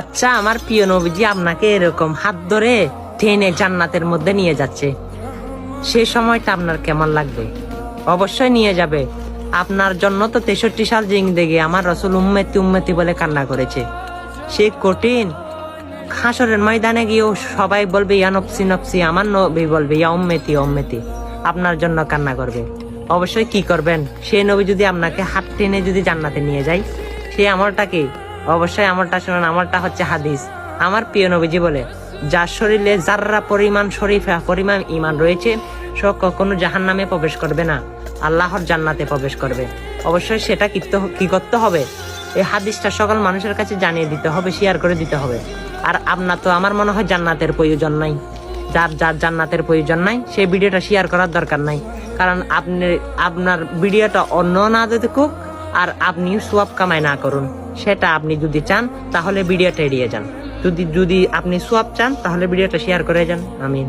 আচ্ছা, আমার প্রিয় নবীজি আপনাকে এরকম হাত ধরে টেনে জান্নাতের মধ্যে নিয়ে যাচ্ছে, সেই সময়টা আপনার কেমন লাগবে? অবশ্যই নিয়ে যাবে। আপনার জন্য তো 63 সাল জিন্দেগি আমার রাসূল উম্মতি উম্মতি বলে কান্না করেছে। সে কঠিন হাসরের ময়দানে গিয়েও সবাই বলবে ইয়া নফসি নফসি, আমার নবী বলবে ইয়া উম্মতি উম্মতি, আপনার জন্য কান্না করবে। অবশ্যই কি করবেন? সেই নবী যদি আপনাকে হাত টেনে যদি জান্নাতে নিয়ে যায়, সেই আমলটা কি? অবশ্যই আমলটা শুনুন। আমলটা হচ্ছে হাদিস। আমার প্রিয় নবীজি বলে, যার শরীরে যাররা পরিমাণ শরীফা পরিমাণ ঈমান রয়েছে, সে কখনো জাহান্নামে প্রবেশ করবে না, আল্লাহর জান্নাতে প্রবেশ করবে। অবশ্যই সেটা কি করতে হবে? এই হাদিসটা সকল মানুষের কাছে জানিয়ে দিতে হবে, শেয়ার করে দিতে হবে। আর আপনার তো আমার মনে হয় জান্নাতের প্রয়োজন নাই। যার যার জান্নাতের প্রয়োজন নাই, সেই ভিডিওটা শেয়ার করার দরকার নাই। কারণ আপনার ভিডিওটা অন্য না দেখুক আর আপনি সোয়াব কামাই না করুন। সেটা আপনি যদি চান তাহলে ভিডিওটা এড়িয়ে যান। যদি আপনি সোয়াব চান তাহলে ভিডিওটা শেয়ার করে যান। আমিন।